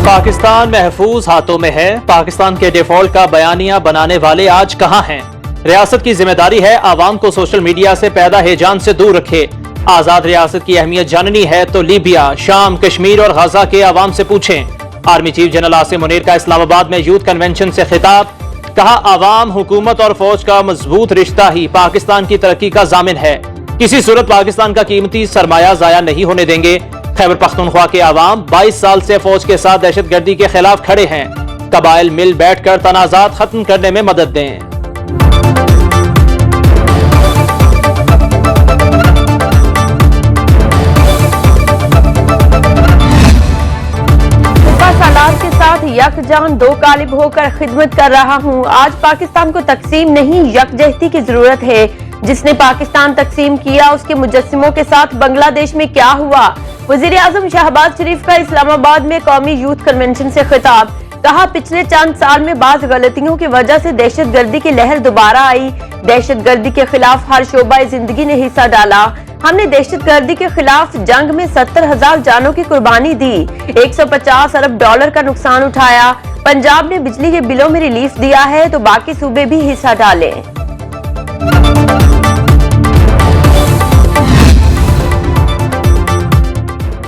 पाकिस्तान महफूज हाथों में है। पाकिस्तान के डिफॉल्ट का बयानिया बनाने वाले आज कहां हैं? रियासत की जिम्मेदारी है आवाम को सोशल मीडिया से पैदा हेजान से दूर रखे। आजाद रियासत की अहमियत जाननी है तो लीबिया, शाम, कश्मीर और गजा के आवाम से पूछें। Army chief general Asim Munir का इस्लामाबाद में यूथ कन्वेंशन से खिताब। कहा, आवाम, हुकूमत और फौज का मजबूत रिश्ता ही पाकिस्तान की तरक्की का जामिन है। किसी सूरत पाकिस्तान का कीमती सरमाया जाया नहीं होने देंगे। खैबर पख्तूनख्वा के आवाम 22 साल से फौज के साथ दहशतगर्दी के खिलाफ खड़े हैं। कबाइल मिल बैठकर तनाजात खत्म करने में मदद दें। सालार के साथ यकजान दो कालिब होकर खिदमत कर रहा हूँ। आज पाकिस्तान को तकसीम नहीं, यकजहती की जरूरत है। जिसने पाकिस्तान तकसीम किया उसके मुजस्सिमों के साथ बांग्लादेश में क्या हुआ? वजीर आजम शहबाज शरीफ का इस्लामाबाद में कौमी यूथ कन्वेंशन से खिताब। कहा, पिछले चंद साल में बाज गलतियों की वजह से दहशतगर्दी की लहर दोबारा आई। दहशतगर्दी के खिलाफ हर शोबा जिंदगी ने हिस्सा डाला। हमने दहशतगर्दी के खिलाफ जंग में 70,000 जानों की कुर्बानी दी। 150 अरब डॉलर का नुकसान उठाया। पंजाब ने बिजली के बिलों में रिलीफ दिया है तो बाकी सूबे भी हिस्सा डालें।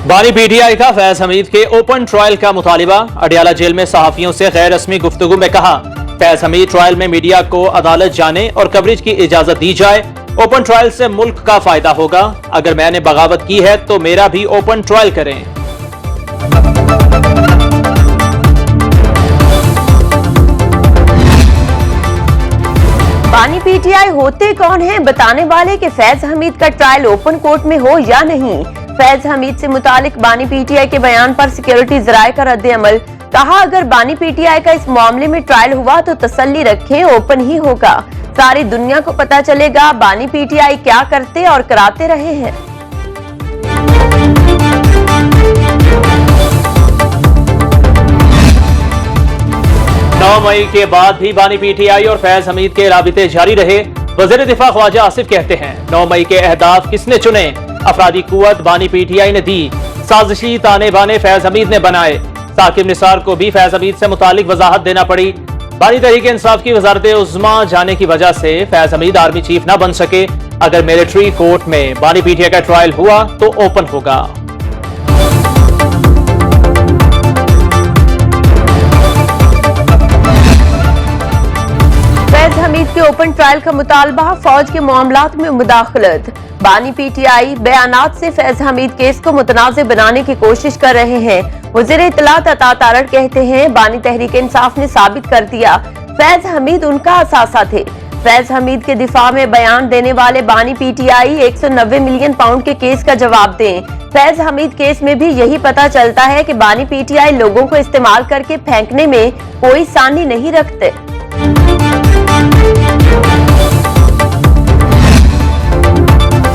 बानी पीटीआई का फैज हमीद के ओपन ट्रायल का मुतालिबा। अडियाला जेल में सहाफियों से गैर रस्मी गुफ्तगू में कहा, फैज हमीद ट्रायल में मीडिया को अदालत जाने और कवरेज की इजाजत दी जाए। ओपन ट्रायल से मुल्क का फायदा होगा। अगर मैंने बगावत की है तो मेरा भी ओपन ट्रायल करें। बानी पीटीआई होते कौन हैं? बताने वाले कि फैज हमीद का ट्रायल ओपन कोर्ट में हो या नहीं। फैज हमीद से मुतालिक बानी पीटीआई के बयान पर सिक्योरिटी जराये का रद्द अमल। कहा, अगर बानी पीटीआई का इस मामले में ट्रायल हुआ तो तसल्ली रखें, ओपन ही होगा। सारी दुनिया को पता चलेगा बानी पीटीआई क्या करते और कराते रहे हैं। नौ मई के बाद भी बानी पीटीआई और फैज हमीद के राबिते जारी रहे। वज़ीर दिफा ख्वाजा आसिफ कहते हैं, 9 मई के अहदाफ किसने चुने? अफरादी कुव्वत बानी पीटीआई ने दी, साजिशी ताने बाने फैज हमीद ने बनाए। साकिब निसार को भी फैज हमीद से मुतालिक वजाहत देना पड़ी। बानी तहरीक इंसाफ की वजारत उज़्मा जाने की वजह से फैज हमीद आर्मी चीफ न बन सके। अगर मिलिट्री कोर्ट में बानी पीटीआई का ट्रायल हुआ तो ओपन होगा। फैज हमीद के ओपन ट्रायल का मुतालबा, फौज के मामलात में मुदाखलत। बानी पीटीआई बयानात से फैज हमीद केस को मुतनाज़ बनाने की कोशिश कर रहे हैं। वज़ीर इत्तलात अता तारड़ कहते हैं, बानी तहरीक इंसाफ ने साबित कर दिया फैज हमीद उनका असासा थे। फैज हमीद के दिफा में बयान देने वाले बानी पीटीआई 190 मिलियन पाउंड के केस का जवाब दें। फैज हमीद केस में भी यही पता चलता है कि बानी पीटीआई लोगों को इस्तेमाल करके फेंकने में कोई सानी नहीं रखते।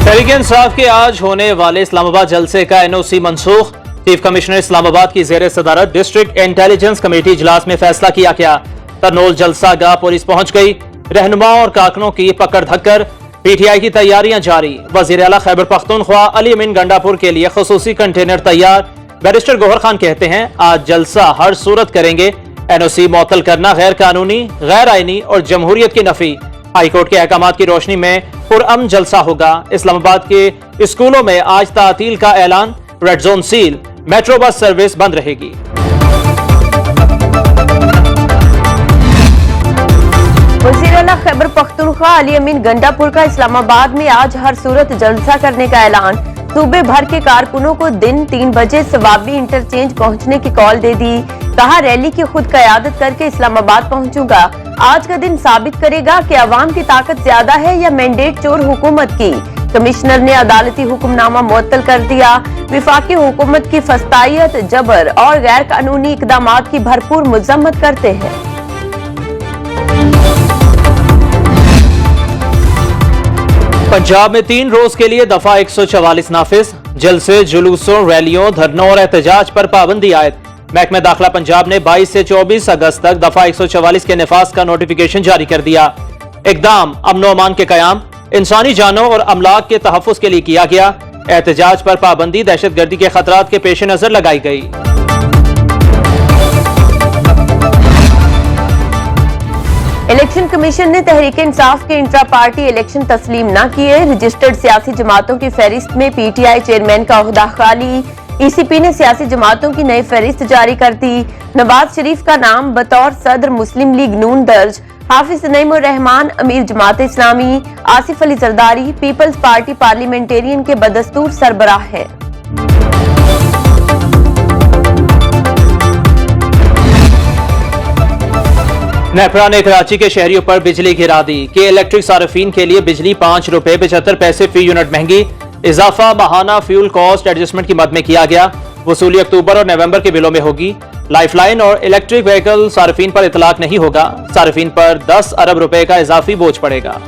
तहरीक इंसाफ के आज होने वाले इस्लामाबाद जलसे का एनओसी मनसूख। चीफ कमिश्नर इस्लामाबाद की जेर सदारत डिस्ट्रिक्ट इंटेलिजेंस कमेटी इजलास में फैसला किया गया। तरनोल जलसा गाह पुलिस पहुंच गई। रहनुमा और कारकुनों की पकड़ धक्कर। पीटीआई की तैयारियां जारी। वजीर आला खैबर पख्तूनख्वा अली अमीन गंडापुर के लिए खसूसी कंटेनर तैयार। बैरिस्टर गौहर खान कहते हैं, आज जलसा हर सूरत करेंगे। एनओसी मअतल करना गैर कानूनी, गैर आईनी और जमहूरियत की नफी। हाईकोर्ट के अहकामात की रोशनी में पुरअमन जलसा होगा। इस्लामाबाद के स्कूलों में आज तातील का ऐलान। Red zone seal, metro bus service बंद रहेगी। वज़ीर आला खैबर पख्तूनख्वा अली अमीन गंडापुर का इस्लामाबाद में आज हर सूरत जलसा करने का ऐलान। सूबे भर के कारकुनों को दिन 3 बजे सवाबी इंटरचेंज पहुंचने की कॉल दे दी। कहा, रैली की खुद कयादत करके इस्लामाबाद पहुंचूंगा। आज का दिन साबित करेगा कि अवाम की ताकत ज्यादा है या मैंडेट चोर हुकूमत की। कमिश्नर ने अदालती हुक्मनामा मुअत्तल कर दिया। विफाकी हुकूमत की फस्तायत, जबर और गैर कानूनी इकदामात की भरपूर मजम्मत करते हैं। पंजाब में 3 रोज के लिए दफा 144 नाफिज। जलसे, जुलूसों, रैलियों, धरनों और एहतजाज पर पाबंदी आयद। महकमा दाखिला पंजाब ने 22 से 24 अगस्त तक दफा 144 के नफाज का नोटिफिकेशन जारी कर दिया। इकदाम अमन व अमान के कयाम, इंसानी जानों और अमलाक के तहफ़्फ़ुज़ के लिए किया गया। एहतजाज पर पाबंदी दहशतगर्दी के खतरात के पेश नजर लगाई गई। इलेक्शन कमीशन ने तहरीक इंसाफ के इंट्रा पार्टी इलेक्शन तस्लीम न किए। रजिस्टर्ड सियासी जमातों की फहरिस्त में पीटीआई चेयरमैन का ओहदा खाली। ईसीपी ने सियासी जमातों की नई फहरिस्त जारी कर दी। नवाज शरीफ का नाम बतौर सदर मुस्लिम लीग नून दर्ज। हाफिज Naeemur Rahman Amir Jamaat Islami, Asif Ali Zardari peoples party parliamentarian के बदस्तूर सरबराह है। नेपरा ने कराची के शहरियों पर बिजली गिरा दी। के इलेक्ट्रिक सार्फिन के लिए बिजली ₹5.75 फी यूनिट महंगी। इजाफा माहाना फ्यूल कॉस्ट एडजस्टमेंट की मद में किया गया। वसूली अक्टूबर और नवंबर के बिलों में होगी। लाइफलाइन और इलेक्ट्रिक व्हीकल सार्फिन पर इतलाक नहीं होगा। सार्फिन पर 10 अरब रुपए का इजाफी बोझ पड़ेगा।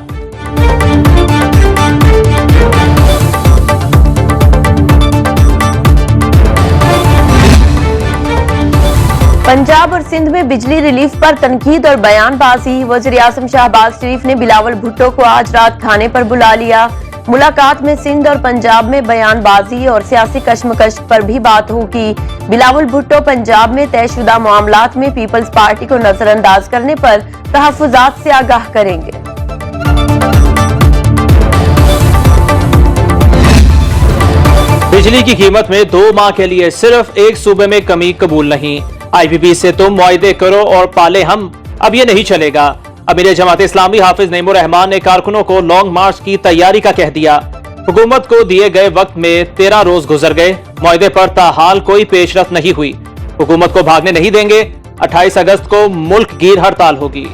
पंजाब और सिंध में बिजली रिलीफ पर तनकीद और बयानबाजी। वज़ीर आज़म शहबाज शरीफ ने बिलावल भुट्टो को आज रात खाने पर बुला लिया। मुलाकात में सिंध और पंजाब में बयानबाजी और सियासी कशमकश पर भी बात होगी। बिलावल भुट्टो पंजाब में तयशुदा मामलात में पीपल्स पार्टी को नजरअंदाज करने पर तहफ्फुजात से आगाह करेंगे। बिजली की कीमत में 2 माह के लिए सिर्फ एक सूबे में कमी कबूल नहीं। IPP से तुम मुआहदे करो और पाले हम, अब ये नहीं चलेगा। अमीर जमात इस्लामी हाफिज नईमुर रहमान ने कारकुनों को लॉन्ग मार्च की तैयारी का कह दिया। हुकूमत को दिए गए वक्त में 13 रोज गुजर गए। मुआहदे पर ताहाल कोई पेशरफ नहीं हुई। हुकूमत को भागने नहीं देंगे। 28 अगस्त को मुल्क गिर हड़ताल होगी।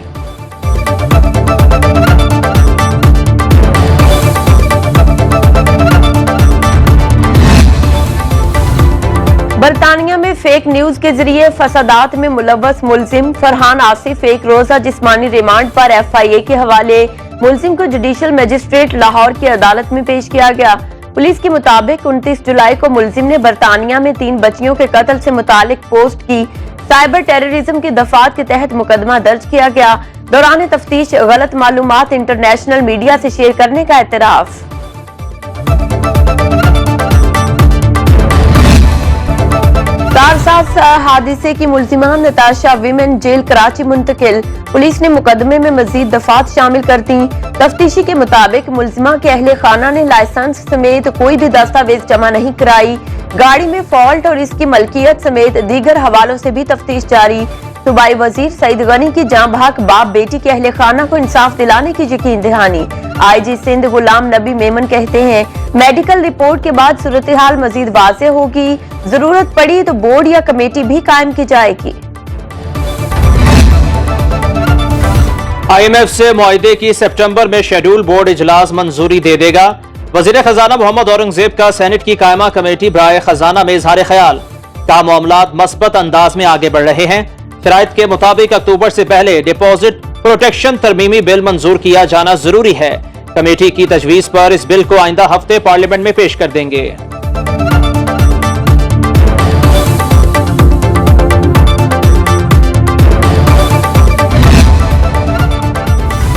बरतानिया में फेक न्यूज के जरिए फसादात में मुलव्वस मुलजिम फरहान आसिफ एक रोजा जिस्मानी रिमांड पर FIA के हवाले। मुलजिम को जुडिशल मजिस्ट्रेट लाहौर की अदालत में पेश किया गया। पुलिस के मुताबिक 29 जुलाई को मुलजिम ने बरतानिया में 3 बच्चियों के कत्ल से मुतालिक पोस्ट की। साइबर टेररिज्म की दफात के तहत मुकदमा दर्ज किया गया। दौरान तफ्तीश गलत मालूमात इंटरनेशनल मीडिया से शेयर करने का एतराफ। कारसाज हादसे की मुल्जिमा नताशा विमेन जेल कराची मुंतकिल। पुलिस ने मुकदमे में मजीद दफात शामिल कर दी। तफ्तीशी के मुताबिक मुल्जिमा के अहले खाना ने लाइसेंस समेत कोई भी दस्तावेज जमा नहीं कराई। गाड़ी में फॉल्ट और इसकी मलकियत समेत दीगर हवालों से भी तफ्तीश जारी। सूबाई वजीर सईद गनी की जाँ भाग बाप बेटी के अहले खाना को इंसाफ दिलाने की यकीन दहानी। IG सिंध गुलाम नबी मेमन कहते हैं, मेडिकल रिपोर्ट के बाद सूरत हाल मजीद वाज़ेह होगी। जरूरत पड़ी तो बोर्ड या कमेटी भी कायम की जाएगी। IMF से मुआहदे की सितंबर में शेड्यूल बोर्ड इजलास मंजूरी दे देगा। वजीर खजाना मोहम्मद औरंगजेब का सेनेट की कायमा कमेटी बराए खजाना में इजहार ख्याल का मामलात मस्बत अंदाज में आगे बढ़ रहे हैं। शराइत के मुताबिक अक्टूबर से पहले डिपॉजिट प्रोटेक्शन तरमीमी बिल मंजूर किया जाना जरूरी है। कमेटी की तजवीज पर इस बिल को आइंदा हफ्ते पार्लियामेंट में पेश कर देंगे।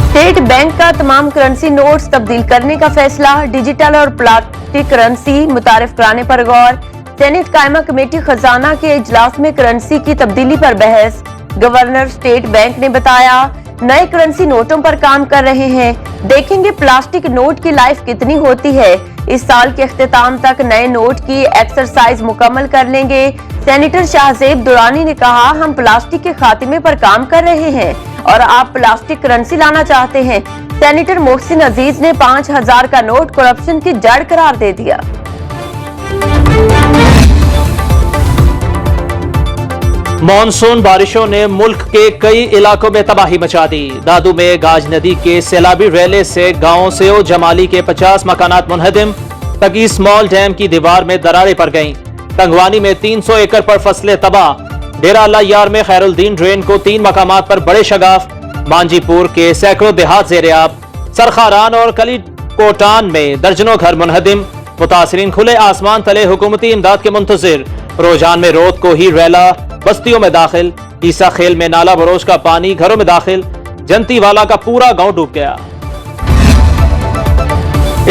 स्टेट बैंक का तमाम करेंसी नोट्स तब्दील करने का फैसला। डिजिटल और प्लास्टिक करेंसी मुतारिफ कराने पर गौर। सेनेट कायमा कमेटी खजाना के इजलास में करेंसी की तब्दीली पर बहस। गवर्नर स्टेट बैंक ने बताया, नए करेंसी नोटों पर काम कर रहे हैं। देखेंगे प्लास्टिक नोट की लाइफ कितनी होती है। इस साल के अख्तिताम तक नए नोट की एक्सरसाइज मुकम्मल कर लेंगे। सेनेटर शाहजेब दुरानी ने कहा, हम प्लास्टिक के खात्मे पर काम कर रहे हैं और आप प्लास्टिक करेंसी लाना चाहते हैं। सेनेटर मोहसिन अजीज ने 5000 का नोट करप्शन की जड़ करार दे दिया। मॉनसून बारिशों ने मुल्क के कई इलाकों में तबाही मचा दी। दादू में गाज नदी के सैलाबी रेले से गांव सेओ जमाली के 50 मकानात मुनहदिम। तकी स्मॉल डैम की दीवार में दरारें पड़ गईं। तंगवानी में 300 एकड़ पर फसलें तबाह। डेरा अल्लाह यार में खैरुद्दीन ड्रेन को 3 मकामात पर बड़े शगाफ। मांजीपुर के सैकड़ों देहात ज़ेर-ए-आब। सरखारान और कली कोटान में दर्जनों घर मुनहदिम। मुतासरीन खुले आसमान तले हुकूमती इमदाद के मुंतजिर। रोजान में रोत को ही रैला बस्तियों में दाखिल। ईसा खेल में नाला बरोज का पानी घरों में दाखिल। जनती वाला का पूरा गांव डूब गया।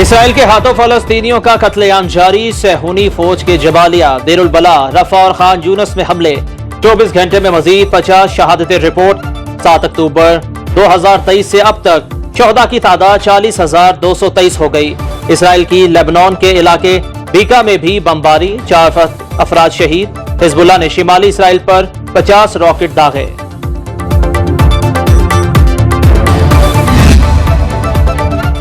इसराइल के हाथों फलस्तीनियों का कत्लेआम जारी। सहूनी फौज के जबालिया देरुल बला रफा और खान यूनस में हमले। 24 घंटे में मजीद 50 शहादतें रिपोर्ट। 7 अक्टूबर 2023 से अब तक शोहदा की तादाद 40,223 हो गई। इसराइल की लेबनान के इलाके बीका में भी बमबारी, 4 अफराद शहीद। हिजबुल्लाह ने शिमाली इसराइल पर 50 रॉकेट दागे।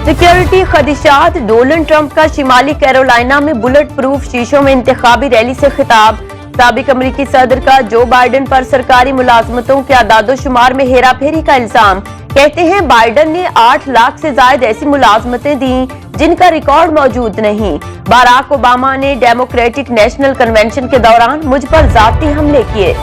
सिक्योरिटी खदशात, डोनाल्ड ट्रंप का शिमाली कैरोलिना में बुलेट प्रूफ शीशों में इंतखाबी रैली से खिताब। साबिक अमरीकी सदर का जो बाइडेन पर सरकारी मुलाजमतों के आदादोशुमार में हेराफेरी का इल्जाम। कहते हैं बाइडेन ने 8 लाख से ज्यादा ऐसी मुलाजमतें दी जिनका रिकॉर्ड मौजूद नहीं। बराक ओबामा ने डेमोक्रेटिक नेशनल कन्वेंशन के दौरान मुझ पर जाती हमले किए।